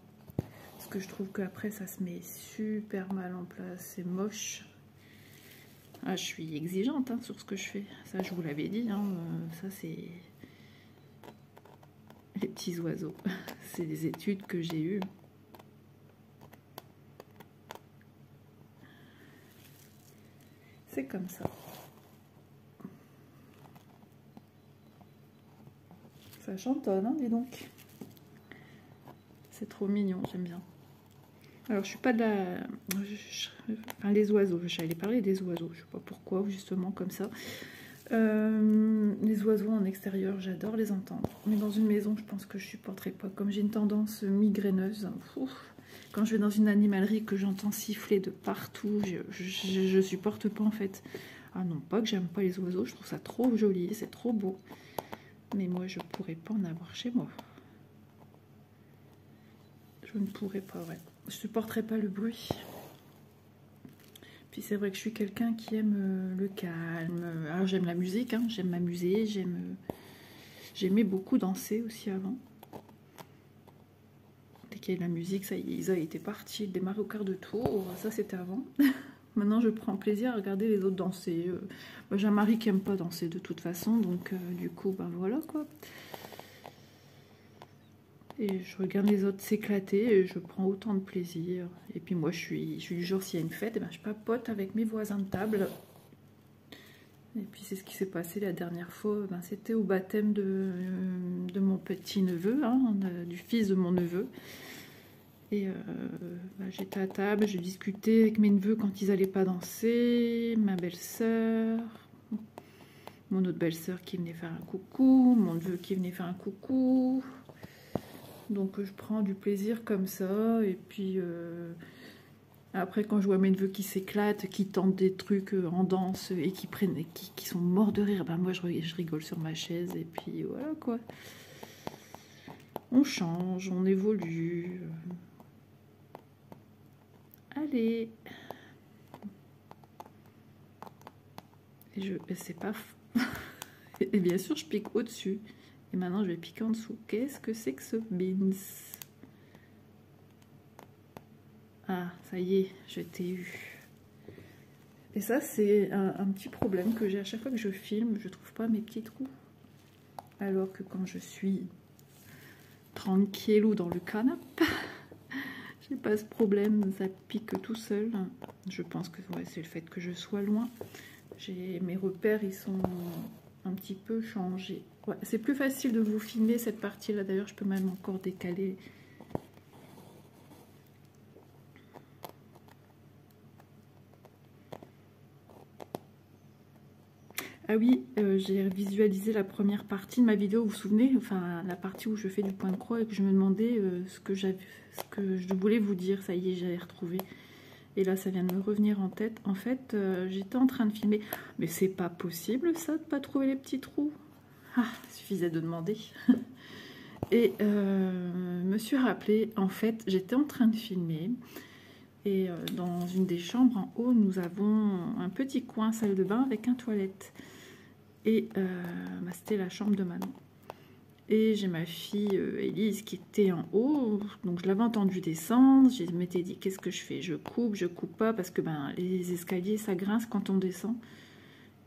Parce que je trouve qu'après, ça se met super mal en place. C'est moche. Ah, je suis exigeante sur ce que je fais. Ça, je vous l'avais dit. Ça, c'est les petits oiseaux. C'est des études que j'ai eues. C'est comme ça. Ça chantonne, hein, dis donc. C'est trop mignon, j'aime bien. Alors, je suis pas de la... Enfin, les oiseaux, j'allais parler des oiseaux. Je sais pas pourquoi, justement, comme ça. Les oiseaux en extérieur, j'adore les entendre. Mais dans une maison, je pense que je supporterai pas. Comme j'ai une tendance migraineuse, quand je vais dans une animalerie que j'entends siffler de partout, je supporte pas en fait. Ah non, pas que j'aime pas les oiseaux, je trouve ça trop joli, c'est trop beau. Mais moi, je pourrais pas en avoir chez moi. Je ne pourrais pas, ouais. Je supporterais pas le bruit. Puis c'est vrai que je suis quelqu'un qui aime le calme. Alors j'aime la musique, j'aime m'amuser, j'aimais beaucoup danser aussi avant. Dès qu'il y a de la musique, ça, ils étaient partis, démarrer au quart de tour, ça c'était avant. Maintenant je prends plaisir à regarder les autres danser. J'ai un mari qui aime pas danser de toute façon, donc du coup, ben voilà quoi. Et je regarde les autres s'éclater et je prends autant de plaisir. Et puis moi, je suis du genre, s'il y a une fête, ben, je papote avec mes voisins de table. Et puis c'est ce qui s'est passé la dernière fois, ben, c'était au baptême de mon petit neveu, hein, du fils de mon neveu. Et ben, j'étais à table, je discutais avec mes neveux quand ils n'allaient pas danser, ma belle-sœur, mon autre belle-sœur qui venait faire un coucou, mon neveu qui venait faire un coucou. Donc je prends du plaisir comme ça, et puis après quand je vois mes neveux qui s'éclatent, qui tentent des trucs en danse et qui sont morts de rire, ben moi je rigole sur ma chaise, et puis voilà quoi. On change, on évolue. Allez. Et c'est pas... Et bien sûr je pique au-dessus. Et maintenant je vais piquer en dessous. Qu'est-ce que c'est que ce beans? Ah, ça y est, je t'ai eu. Et ça, c'est un petit problème que j'ai à chaque fois que je filme. Je trouve pas mes petits trous. Alors que quand je suis tranquillou dans le canapé, j'ai pas ce problème. Ça pique tout seul. Je pense que ouais, c'est le fait que je sois loin. Mes repères, ils sont un petit peu changés. Ouais, c'est plus facile de vous filmer cette partie-là. D'ailleurs, je peux même encore décaler. Ah oui, j'ai visualisé la première partie de ma vidéo, vous vous souvenez, enfin la partie où je fais du point de croix et que je me demandais ce que je voulais vous dire. Ça y est, j'avais retrouvé. Et là, ça vient de me revenir en tête. En fait, j'étais en train de filmer. Mais c'est pas possible, ça, de pas trouver les petits trous. Ah, il suffisait de demander. Et me suis rappelé, en fait, j'étais en train de filmer. Et dans une des chambres en haut, nous avons un petit coin salle de bain avec un toilette. Et bah, c'était la chambre de Manon. Et j'ai ma fille Élise qui était en haut, donc je l'avais entendue descendre. Je m'étais dit, qu'est-ce que je fais? Je coupe pas, parce que ben, les escaliers, ça grince quand on descend.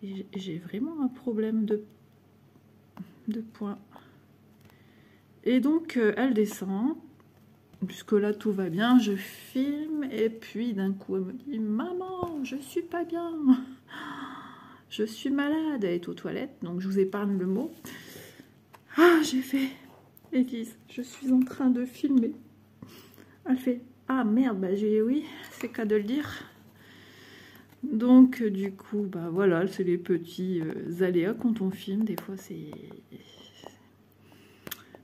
Et j'ai vraiment un problème de poing. Et donc, elle descend. Jusque-là, tout va bien. Je filme. Et puis, d'un coup, elle me dit, maman, je suis pas bien. Je suis malade. Elle est aux toilettes, donc je vous épargne le mot. Ah, j'ai fait, Élise, je suis en train de filmer. Elle fait, ah merde, bah j'ai oui, c'est qu'à de le dire. Donc du coup, bah voilà, c'est les petits aléas quand on filme. Des fois, c'est...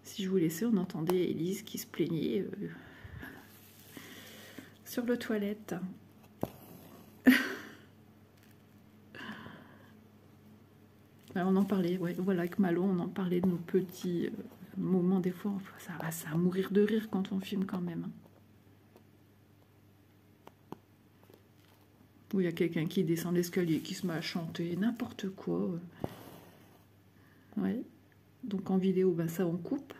Si je vous laissais, on entendait Élise qui se plaignait sur le toilette. On en parlait, ouais, voilà, avec Malo, on en parlait de nos petits moments, des fois, ça va à mourir de rire quand on filme quand même. Où il y a quelqu'un qui descend l'escalier, qui se met à chanter, n'importe quoi. Ouais, donc en vidéo, bah, ça on coupe.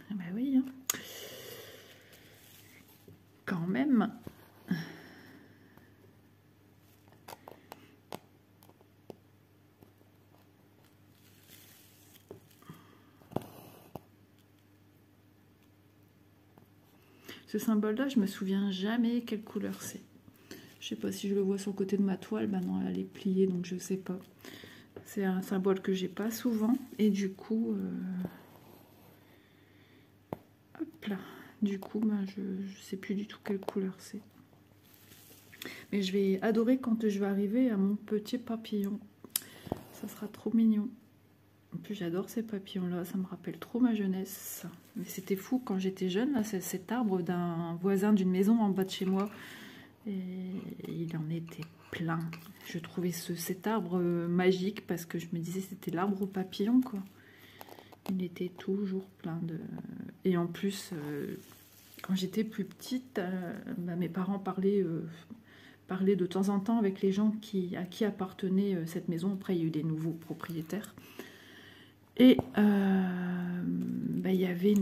Bah oui, hein. Quand même. Ce symbole-là, je me souviens jamais quelle couleur c'est. Je sais pas si je le vois sur le côté de ma toile. Bah non, elle est pliée, donc je sais pas. C'est un symbole que j'ai pas souvent. Et du coup... hop là. Du coup, bah, je sais plus du tout quelle couleur c'est. Mais je vais adorer quand je vais arriver à mon petit papillon. Ça sera trop mignon. En plus, j'adore ces papillons-là, ça me rappelle trop ma jeunesse. Mais c'était fou quand j'étais jeune, là, c'est cet arbre d'un voisin d'une maison en bas de chez moi. Et il en était plein. Je trouvais cet arbre magique parce que je me disais c'était l'arbre aux papillons, quoi. Il était toujours plein de... Et en plus, quand j'étais plus petite, bah, mes parents parlaient de temps en temps avec les gens à qui appartenait cette maison. Après, il y a eu des nouveaux propriétaires. Et bah, il y avait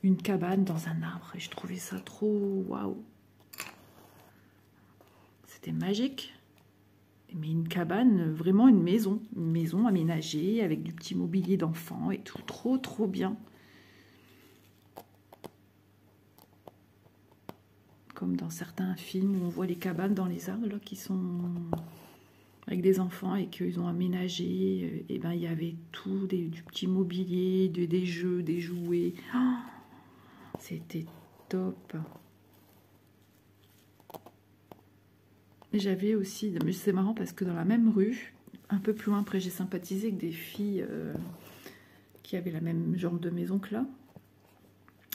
une cabane dans un arbre et je trouvais ça trop waouh. C'était magique. Mais une cabane, vraiment une maison aménagée avec du petit mobilier d'enfants et tout, trop bien. Comme dans certains films où on voit les cabanes dans les arbres là, qui sont avec des enfants et qu'ils ont aménagé, et ben il y avait tout, du petit mobilier, des jeux, des jouets. Oh, c'était top. Et j'avais aussi, c'est marrant parce que dans la même rue, un peu plus loin, après j'ai sympathisé avec des filles qui avaient la même genre de maison que là.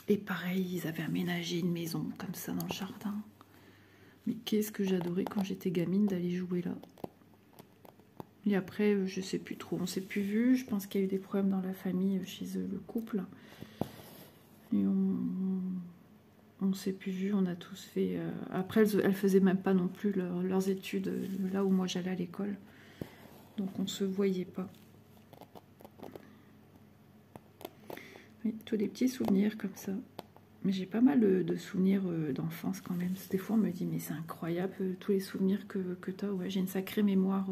Et pareil, ils avaient aménagé une maison comme ça dans le jardin. Mais qu'est-ce que j'adorais quand j'étais gamine d'aller jouer là. Et après, je sais plus trop, on s'est plus vu. Je pense qu'il y a eu des problèmes dans la famille, chez le couple. Et on s'est plus vu, on a tous fait... Après, elles faisaient même pas non plus leurs études là où moi j'allais à l'école. Donc on se voyait pas. Oui, tous des petits souvenirs comme ça. Mais j'ai pas mal de souvenirs d'enfance quand même. Des fois on me dit mais c'est incroyable tous les souvenirs que tu as. Ouais, j'ai une sacrée mémoire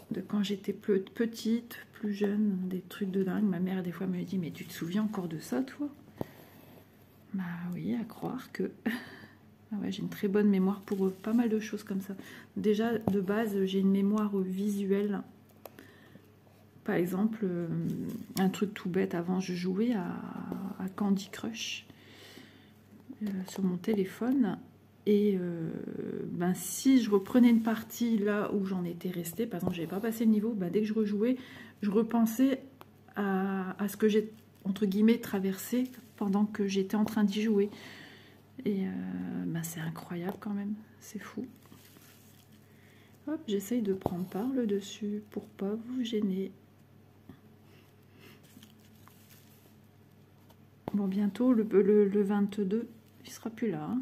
de quand j'étais petite, plus jeune, des trucs de dingue. Ma mère des fois me dit mais tu te souviens encore de ça toi? Bah oui, à croire que... Ah ouais, j'ai une très bonne mémoire pour pas mal de choses comme ça. Déjà de base j'ai une mémoire visuelle. Par exemple, un truc tout bête, avant je jouais à Candy Crush sur mon téléphone. Et ben, si je reprenais une partie là où j'en étais restée, par exemple, j'avais pas passé le niveau, ben, dès que je rejouais, je repensais à ce que j'ai, entre guillemets, traversé pendant que j'étais en train d'y jouer. Et ben, c'est incroyable quand même, c'est fou. Hop, j'essaye de prendre par le dessus pour pas vous gêner. Bon, bientôt, le 22, il sera plus là. Hein.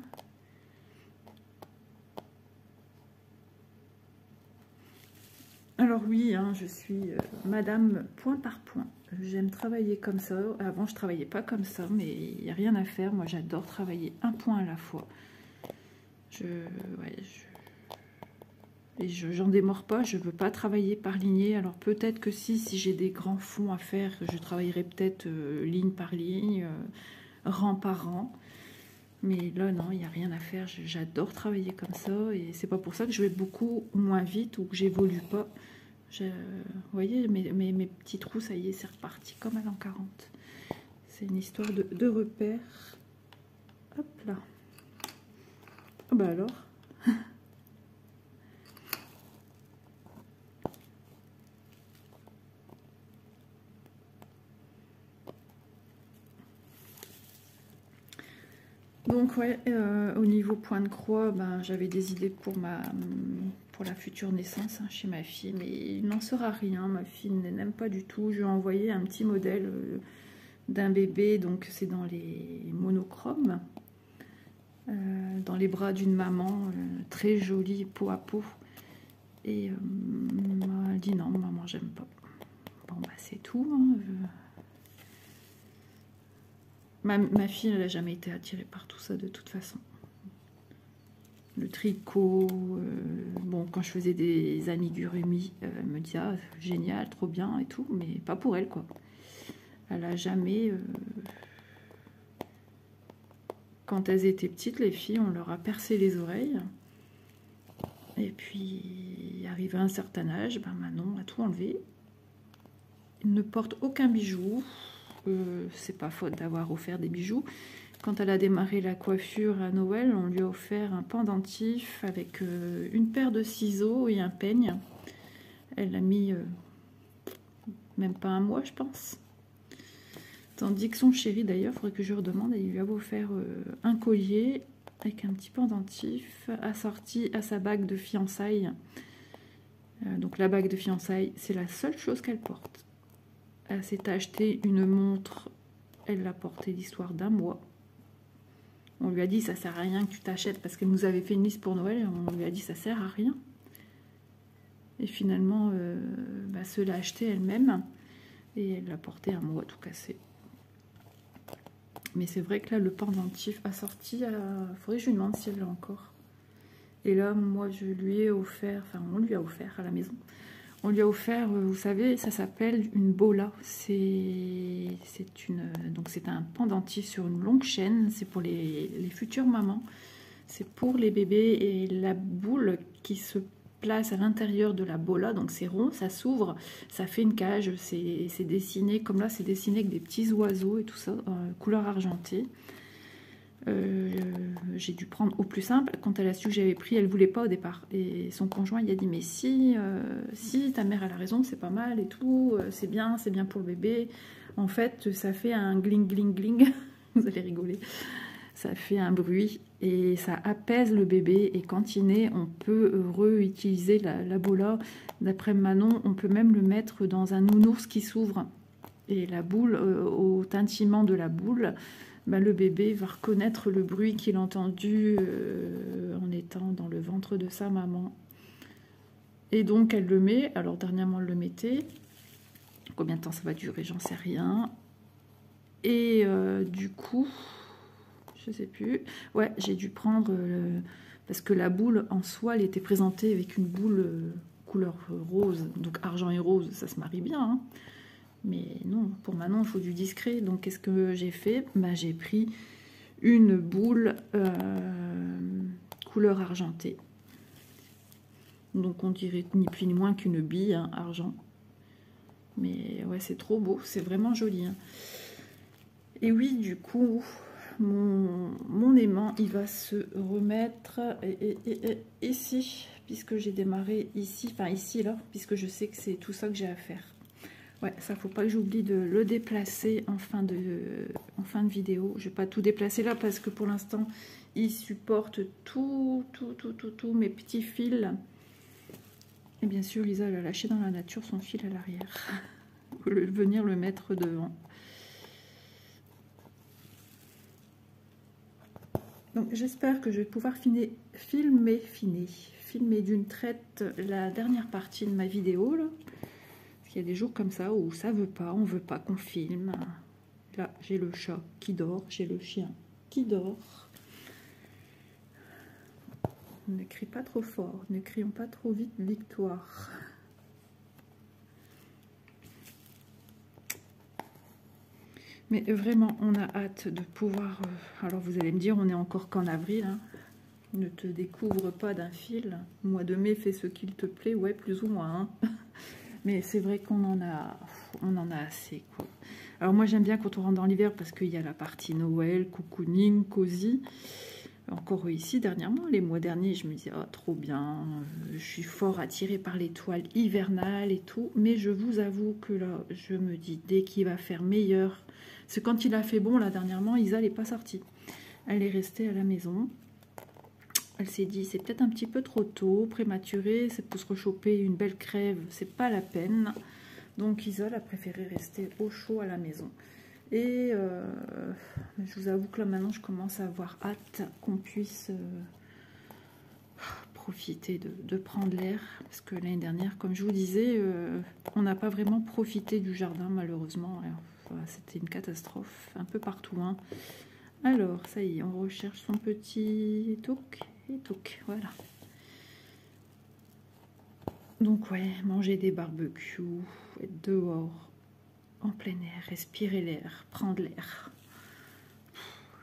Alors oui, hein, je suis madame point par point. J'aime travailler comme ça. Avant, je travaillais pas comme ça, mais il n'y a rien à faire. Moi, j'adore travailler un point à la fois. Et j'en démords pas. Je veux pas travailler par lignée. Alors peut-être que si j'ai des grands fonds à faire, je travaillerai peut-être ligne par ligne, rang par rang. Mais là, non, il n'y a rien à faire. J'adore travailler comme ça. Et c'est pas pour ça que je vais beaucoup moins vite ou que j'évolue pas. Vous voyez, mes petits trous, ça y est, c'est reparti comme à l'an 40. C'est une histoire de repères. Hop là. Ah bah alors. Donc ouais, au niveau point de croix, ben, j'avais des idées pour la future naissance hein, chez ma fille, mais il n'en sera rien. Ma fille n'aime pas du tout. Je lui ai envoyé un petit modèle d'un bébé, donc c'est dans les monochromes, dans les bras d'une maman, très jolie, peau à peau. Et elle dit non, maman, j'aime pas. Bon bah c'est tout. Hein, Ma fille, elle n'a jamais été attirée par tout ça de toute façon. Le tricot, bon, quand je faisais des amigurumi, elle me disait ah, génial, trop bien et tout, mais pas pour elle, quoi. Elle a jamais... Quand elles étaient petites, les filles, on leur a percé les oreilles. Et puis, arrivé à un certain âge, ben Manon a tout enlevé. Elle ne porte aucun bijou. C'est pas faute d'avoir offert des bijoux. Quand elle a démarré la coiffure à Noël, on lui a offert un pendentif avec une paire de ciseaux et un peigne. Elle a mis même pas un mois, je pense. Tandis que son chéri, d'ailleurs, il faudrait que je lui redemande, il lui a offert un collier avec un petit pendentif assorti à sa bague de fiançailles. Donc la bague de fiançailles, c'est la seule chose qu'elle porte. Elle s'est acheté une montre, elle l'a portée l'histoire d'un mois. On lui a dit ça sert à rien que tu t'achètes parce qu'elle nous avait fait une liste pour Noël et on lui a dit ça sert à rien. Et finalement, se l'a acheté elle-même et elle l'a porté un mois tout cassé. Mais c'est vrai que là, le pendentif assorti, il faudrait que je lui demande si elle l'a encore. Et là, moi, je lui ai offert, enfin on lui a offert à la maison. On lui a offert, vous savez, ça s'appelle une bola. Donc c'est un pendentif sur une longue chaîne. C'est pour les futures mamans. C'est pour les bébés et la boule qui se place à l'intérieur de la bola, donc c'est rond, ça s'ouvre, ça fait une cage, c'est dessiné, comme là c'est dessiné avec des petits oiseaux et tout ça, couleur argentée. J'ai dû prendre au plus simple. Quand elle a su que j'avais pris, elle voulait pas au départ. Et son conjoint, il a dit, mais si ta mère elle a raison, c'est pas mal et tout, c'est bien pour le bébé. En fait, ça fait un gling gling gling, vous allez rigoler. Ça fait un bruit et ça apaise le bébé. Et quand il naît, on peut réutiliser la bola. D'après Manon, on peut même le mettre dans un nounours qui s'ouvre. Et la boule, au tintillement de la boule, ben, le bébé va reconnaître le bruit qu'il a entendu en étant dans le ventre de sa maman. Et donc elle le met, alors dernièrement elle le mettait. Combien de temps ça va durer, j'en sais rien. Et du coup, je sais plus. Ouais, j'ai dû prendre, parce que la boule en soi, elle était présentée avec une boule couleur rose, donc argent et rose, ça se marie bien, hein. Mais non, pour Manon, il faut du discret. Donc, qu'est-ce que j'ai fait? Bah, j'ai pris une boule couleur argentée. Donc, on dirait ni plus ni moins qu'une bille, hein, argent. Mais ouais, c'est trop beau. C'est vraiment joli, hein. Et oui, du coup, mon aimant, il va se remettre ici, puisque j'ai démarré ici, enfin ici, là, puisque je sais que c'est tout ça que j'ai à faire. Ouais, ça faut pas que j'oublie de le déplacer en fin de vidéo. Je vais pas tout déplacer là parce que pour l'instant, il supporte tous mes petits fils. Et bien sûr, Lisa, elle a lâché dans la nature son fil à l'arrière. Venir le mettre devant. Donc j'espère que je vais pouvoir filmer d'une traite la dernière partie de ma vidéo, là. Il y a des jours comme ça où ça veut pas, on veut pas qu'on filme. Là, j'ai le chat qui dort, j'ai le chien qui dort. Ne crie pas trop fort, ne crions pas trop vite victoire. Mais vraiment, on a hâte de pouvoir... alors vous allez me dire, on est encore qu'en avril, hein. Ne te découvre pas d'un fil. Mois de mai, fais ce qu'il te plaît, ouais, plus ou moins, hein. Mais c'est vrai qu'on en a assez, quoi. Alors moi j'aime bien quand on rentre dans l'hiver parce qu'il y a la partie Noël, cocooning, cosy. Encore ici dernièrement, les mois derniers, je me disais, oh, trop bien, je suis fort attirée par les toiles hivernales et tout. Mais je vous avoue que là, je me dis, dès qu'il va faire meilleur, parce que quand il a fait bon là dernièrement, Isa n'est pas sortie. Elle est restée à la maison. Elle s'est dit, c'est peut-être un petit peu trop tôt, prématuré, c'est pour se rechoper une belle crève, c'est pas la peine. Donc Isole a préféré rester au chaud à la maison. Et je vous avoue que là maintenant, je commence à avoir hâte qu'on puisse profiter de prendre l'air. Parce que l'année dernière, comme je vous disais, on n'a pas vraiment profité du jardin malheureusement. C'était une catastrophe, un peu partout, hein. Alors, ça y est, on recherche son petit touc. Et touc, voilà. Donc ouais, manger des barbecues, être dehors, en plein air, respirer l'air, prendre l'air.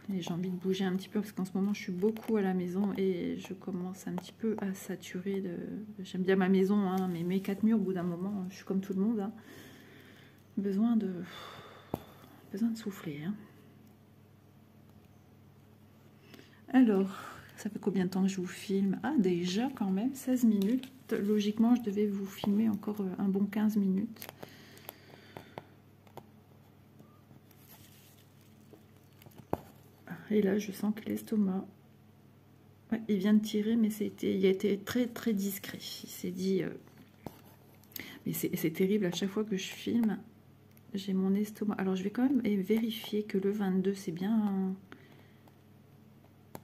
J'ai envie de bouger un petit peu parce qu'en ce moment je suis beaucoup à la maison et je commence un petit peu à saturer de... J'aime bien ma maison, hein, mais mes 4 murs, au bout d'un moment, je suis comme tout le monde, hein. Besoin de souffler, hein. Alors... ça fait combien de temps que je vous filme? Ah, déjà quand même, 16 minutes. Logiquement, je devais vous filmer encore un bon 15 minutes. Et là, je sens que l'estomac... ouais, il vient de tirer, mais il a été très très discret. Il s'est dit... mais c'est terrible, à chaque fois que je filme, j'ai mon estomac. Alors, je vais quand même vérifier que le 22, c'est bien...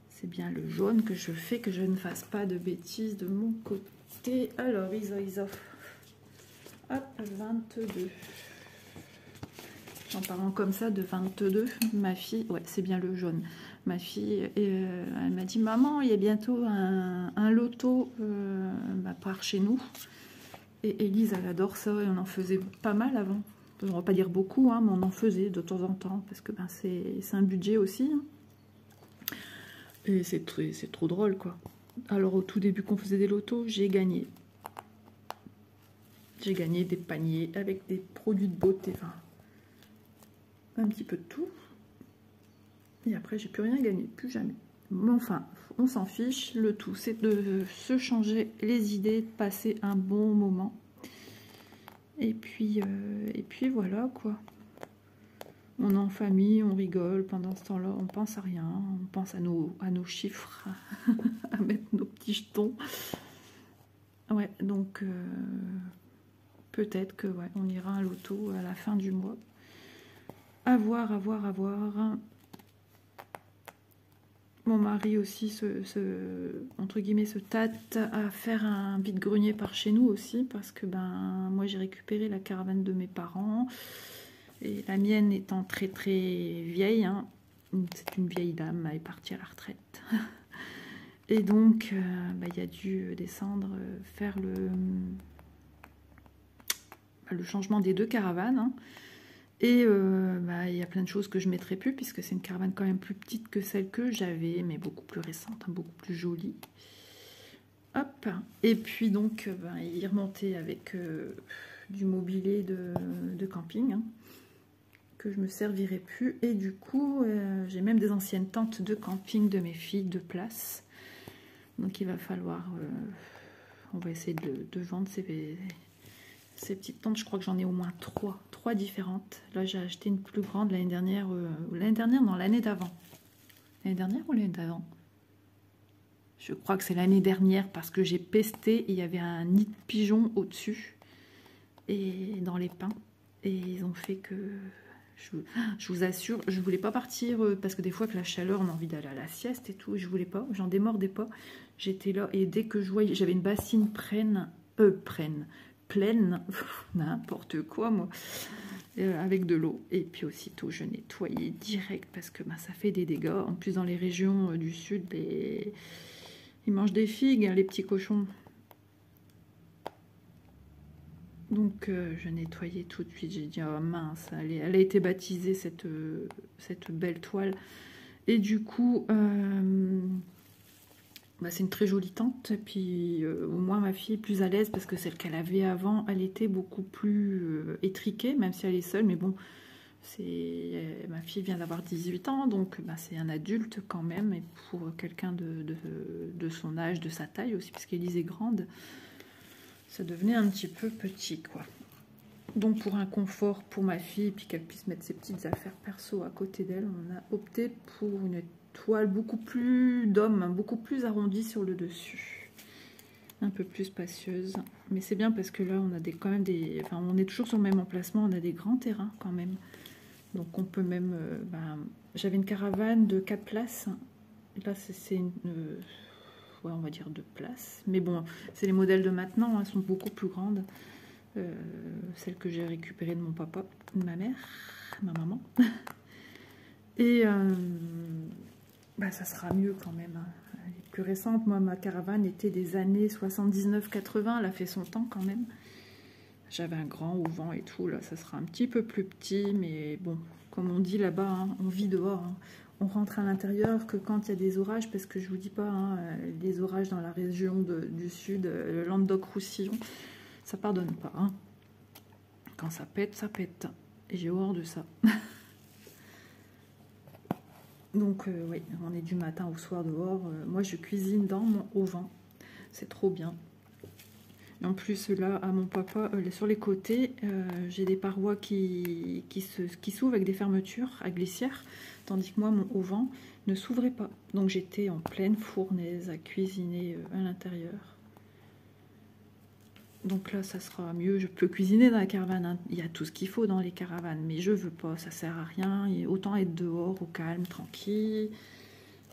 c'est bien le jaune que je fais, que je ne fasse pas de bêtises de mon côté. Alors, Isa. Hop, 22. En parlant comme ça de 22, ma fille, ouais, c'est bien le jaune. Ma fille, elle m'a dit, maman, il y a bientôt un loto par chez nous. Et Elise, elle adore ça et on en faisait pas mal avant. On ne va pas dire beaucoup, hein, mais on en faisait de temps en temps parce que ben, c'est un budget aussi, hein. Et c'est trop drôle, quoi. Alors, au tout début qu'on faisait des lotos, j'ai gagné. J'ai gagné des paniers avec des produits de beauté, enfin, un petit peu de tout. Et après, j'ai plus rien gagné, plus jamais. Mais enfin, on s'en fiche. Le tout, c'est de se changer les idées, de passer un bon moment. Et puis voilà, quoi. On est en famille, on rigole. Pendant ce temps-là, on pense à rien. On pense à nos chiffres, à mettre nos petits jetons. Ouais, donc peut-être que ouais, on ira à l'auto à la fin du mois. À voir, à voir, à voir. Mon mari aussi entre guillemets, se tâte à faire un vide-grenier par chez nous aussi, parce que ben moi j'ai récupéré la caravane de mes parents et la mienne étant très très vieille, hein, c'est une vieille dame, elle est partie à la retraite. Et donc il a dû descendre faire le changement des deux caravanes, hein. Et il y a plein de choses que je ne mettrai plus, puisque c'est une caravane quand même plus petite que celle que j'avais, mais beaucoup plus récente, hein, beaucoup plus jolie. Hop. Et puis donc, il remontait avec du mobilier de camping, hein, que je me servirai plus. Et du coup, j'ai même des anciennes tentes de camping de mes filles de place. Donc il va falloir... on va essayer de vendre ces petites tentes. Je crois que j'en ai au moins trois différentes. Là, j'ai acheté une plus grande l'année dernière. Non, l'année d'avant. L'année dernière ou l'année d'avant? Je crois que c'est l'année dernière, parce que j'ai pesté. Il y avait un nid de pigeons au-dessus et dans les pins. Et ils ont fait que... Je vous assure, je voulais pas partir parce que des fois, avec la chaleur, on a envie d'aller à la sieste et tout. Je voulais pas, j'en démordais pas. J'étais là et dès que je voyais, j'avais une bassine pleine, n'importe quoi moi, avec de l'eau. Et puis aussitôt je nettoyais direct, parce que ça fait des dégâts. En plus dans les régions du sud, ils mangent des figues, hein, les petits cochons. Donc je nettoyais tout de suite. J'ai dit oh mince, elle a été baptisée cette belle toile. Et du coup c'est une très jolie tente, et puis au moins ma fille est plus à l'aise, parce que celle qu'elle avait avant, elle était beaucoup plus étriquée, même si elle est seule, mais bon, ma fille vient d'avoir 18 ans, donc c'est un adulte quand même, et pour quelqu'un de son âge, de sa taille aussi, parce qu'Élise est grande, ça devenait un petit peu petit, quoi. Donc pour un confort pour ma fille, puis qu'elle puisse mettre ses petites affaires perso à côté d'elle, on a opté pour une toile beaucoup plus d'homme, beaucoup plus arrondie sur le dessus, un peu plus spacieuse. Mais c'est bien parce que là on a quand même on est toujours sur le même emplacement, on a des grands terrains quand même, donc on peut même j'avais une caravane de 4 places, là c'est une ouais, on va dire 2 places, mais bon, c'est les modèles de maintenant, hein, elles sont beaucoup plus grandes. Celle que j'ai récupérée de mon papa, de ma mère, ma maman. Et ça sera mieux quand même, hein. Elle est plus récente. Moi, ma caravane était des années 79-80, elle a fait son temps quand même. J'avais un grand auvent et tout, là ça sera un petit peu plus petit, mais bon, comme on dit là-bas, hein, on vit dehors, hein. On rentre à l'intérieur que quand il y a des orages, parce que je vous dis pas, hein, les orages dans la région du sud, le Languedoc-Roussillon, ça pardonne pas, hein. Quand ça pète, ça pète. Et j'ai horreur de ça. Donc, oui, on est du matin au soir dehors. Moi, je cuisine dans mon auvent. C'est trop bien. Et en plus, là, à mon papa, sur les côtés, j'ai des parois qui s'ouvrent avec des fermetures à glissière. Tandis que moi, mon auvent ne s'ouvrait pas. Donc, j'étais en pleine fournaise à cuisiner à l'intérieur. Donc là, ça sera mieux. Je peux cuisiner dans la caravane, hein. Il y a tout ce qu'il faut dans les caravanes, mais je veux pas, ça sert à rien. Autant être dehors, au calme, tranquille,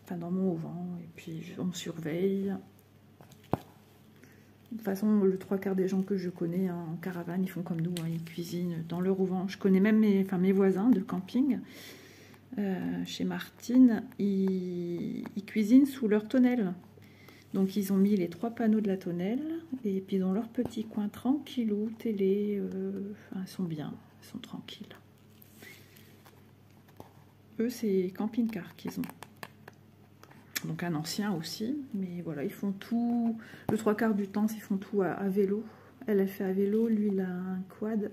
enfin dans mon auvent, et puis on surveille. De toute façon, le 3/4 des gens que je connais, hein, en caravane, ils font comme nous, hein, ils cuisinent dans leur auvent. Je connais même mes voisins de camping. Chez Martine, ils cuisinent sous leur tonnelle. Donc ils ont mis les 3 panneaux de la tonnelle, et puis dans leur petit coin tranquillou, télé, ils sont bien, ils sont tranquilles. Eux, c'est camping-car qu'ils ont. Donc un ancien aussi, mais voilà, ils font tout, le 3/4 du temps, ils font tout à vélo, Elle fait à vélo, lui il a un quad.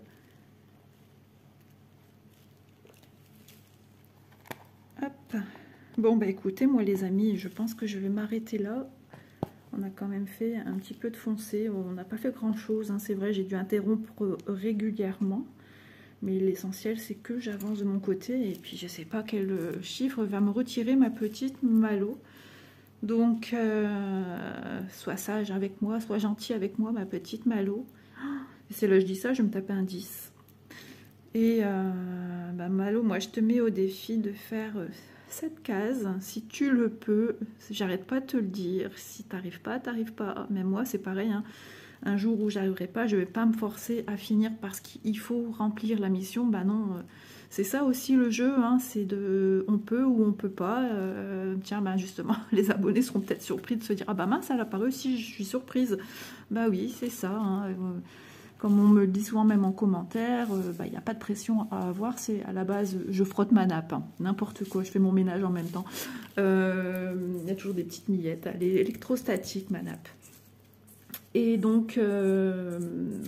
Hop. Bon bah écoutez, moi les amis, je pense que je vais m'arrêter là. On a quand même fait un petit peu de foncé, on n'a pas fait grand chose, hein. C'est vrai, j'ai dû interrompre régulièrement. Mais l'essentiel, c'est que j'avance de mon côté. Et puis, je ne sais pas quel chiffre va me retirer ma petite Malo. Donc, sois sage avec moi, sois gentil avec moi, ma petite Malo. C'est là que je dis ça, je me tape un 10. Et bah, Malo, moi, je te mets au défi de faire cette case. Si tu le peux, j'arrête pas de te le dire. Si t'arrives pas, t'arrives pas. Mais moi, c'est pareil, hein. Un jour où j'arriverai pas, je vais pas me forcer à finir parce qu'il faut remplir la mission. Bah non, c'est ça aussi le jeu, hein, c'est de on peut ou on peut pas. Tiens, bah justement, les abonnés seront peut-être surpris de se dire ah bah mince, elle a pas réussi, je suis surprise. Bah oui, c'est ça. Hein, comme on me le dit souvent même en commentaire, bah, y a pas de pression à avoir. C'est à la base, je frotte ma nappe, hein, n'importe quoi. Je fais mon ménage en même temps. Y a toujours des petites miettes. Elle est électrostatique ma nappe. Et donc,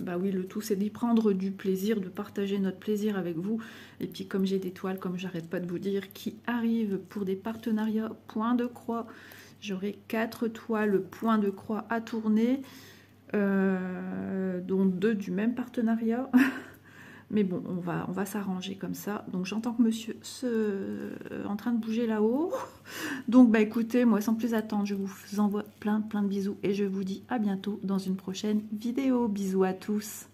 bah oui, le tout, c'est d'y prendre du plaisir, de partager notre plaisir avec vous. Et puis, comme j'ai des toiles, comme j'arrête pas de vous dire, qui arrivent pour des partenariats point de croix, j'aurai 4 toiles point de croix à tourner, dont 2 du même partenariat. Mais bon, on va s'arranger comme ça. Donc j'entends que monsieur en train de bouger là-haut. Donc bah écoutez, moi sans plus attendre, je vous envoie plein de bisous et je vous dis à bientôt dans une prochaine vidéo. Bisous à tous.